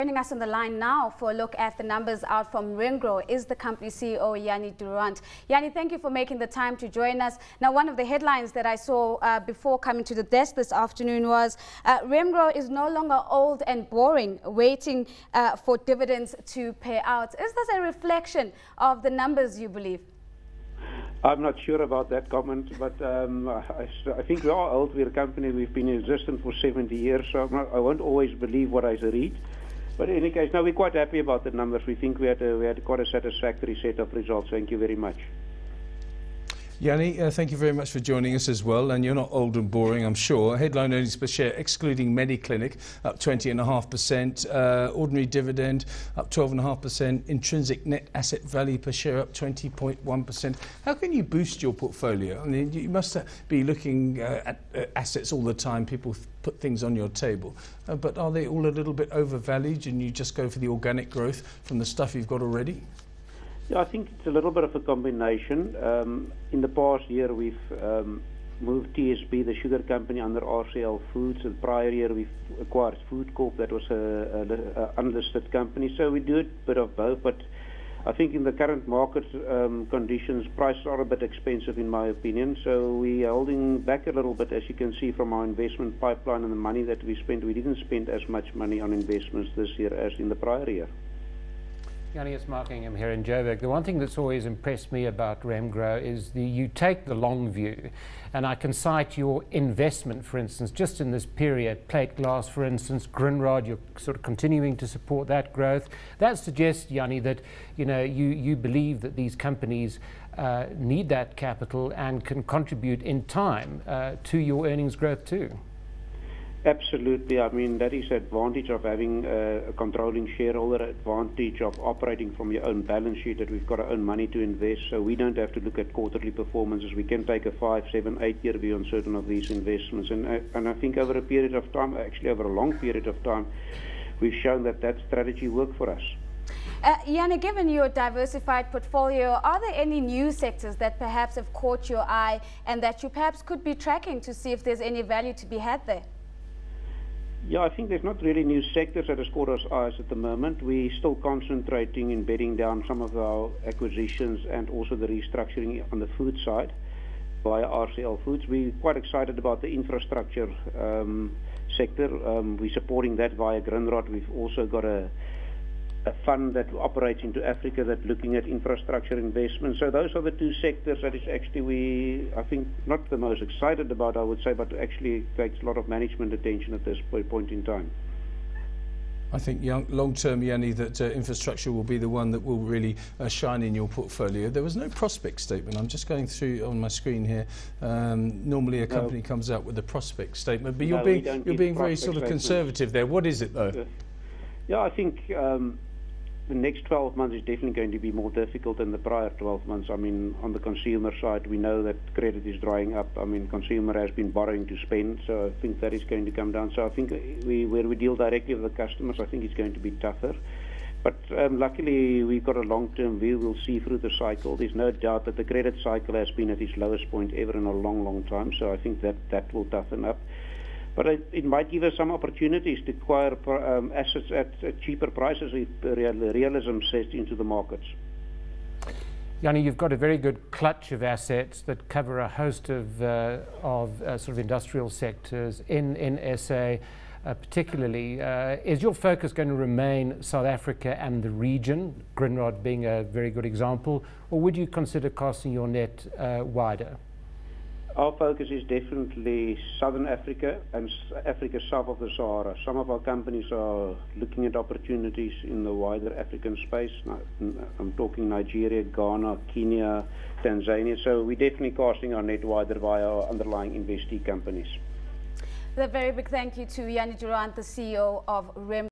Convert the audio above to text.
Joining us on the line now for a look at the numbers out from Remgro is the company CEO Jannie Durand. Jannie, thank you for making the time to join us. Now, one of the headlines that I saw before coming to the desk this afternoon was Remgro is no longer old and boring, waiting for dividends to pay out. Is this a reflection of the numbers, you believe? I'm not sure about that comment, but I think we are old. We're a company, we've been in existence for 70 years, so I won't always believe what I read. But in any case, no, we're quite happy about the numbers. We think we had quite a satisfactory set of results. Thank you very much. Jannie, thank you very much for joining us as well. And you're not old and boring, I'm sure. Headline earnings per share, excluding MediClinic, up 20.5%. Ordinary dividend up 12.5%. Intrinsic net asset value per share up 20.1%. How can you boost your portfolio? I mean, you must be looking at assets all the time. People put things on your table. But are they all a little bit overvalued and you just go for the organic growth from the stuff you've got already? Yeah, I think it's a little bit of a combination. In the past year, we've moved TSB, the sugar company, under RCL Foods. The prior year, we've acquired Food Corp, that was a unlisted company. So we do a bit of both. But I think in the current market conditions, prices are a bit expensive, in my opinion. So we're holding back a little bit, as you can see from our investment pipeline and the money that we spent. We didn't spend as much money on investments this year as in the prior year. Jannie, it's Mark Ingham here in Joburg. The one thing that's always impressed me about Remgro is you take the long view, and I can cite your investment, for instance, just in this period, plate glass, for instance, Grindrod, you're sort of continuing to support that growth. That suggests, Jannie, that you believe that these companies need that capital and can contribute in time to your earnings growth too. Absolutely. I mean, that is the advantage of having a controlling shareholder, advantage of operating from your own balance sheet, that we've got our own money to invest, so we don't have to look at quarterly performances. We can take a 5, 7, 8-year view on certain of these investments. And I think over a period of time, actually over a long period of time, we've shown that that strategy worked for us. Jannie, given your diversified portfolio, are there any new sectors that perhaps have caught your eye and that you perhaps could be tracking to see if there's any value to be had there? Yeah, I think there's not really new sectors that has caught our eyes at the moment. We're still concentrating in bedding down some of our acquisitions and also the restructuring on the food side via RCL Foods. We're quite excited about the infrastructure sector. We're supporting that via Grindrod. We've also got a fund that operates into Africa that's looking at infrastructure investments. So those are the two sectors that is actually I think, not the most excited about, I would say, but actually takes a lot of management attention at this point in time. I think long-term, Jannie, that infrastructure will be the one that will really shine in your portfolio. There was no prospect statement. I'm just going through on my screen here. Normally a company comes out with a prospect statement, but you're being very sort of conservative there. What is it, though? Yeah, I think the next 12 months is definitely going to be more difficult than the prior 12 months. I mean, on the consumer side, we know that credit is drying up. I mean, consumer has been borrowing to spend, so I think that is going to come down. So I think where we deal directly with the customers, I think it's going to be tougher. But luckily, we've got a long-term view. We'll see through the cycle. There's no doubt that the credit cycle has been at its lowest point ever in a long, long time. So I think that will toughen up. But it might give us some opportunities to acquire assets at cheaper prices if realism sets into the markets. Jannie, you've got a very good clutch of assets that cover a host of sort of industrial sectors in SA, particularly. Is your focus going to remain South Africa and the region, Grindrod being a very good example, or would you consider casting your net wider? Our focus is definitely Southern Africa and Africa south of the Sahara. Some of our companies are looking at opportunities in the wider African space. I'm talking Nigeria, Ghana, Kenya, Tanzania. So we're definitely casting our net wider via our underlying investee companies. A very big thank you to Jannie Durand, the CEO of Remgro.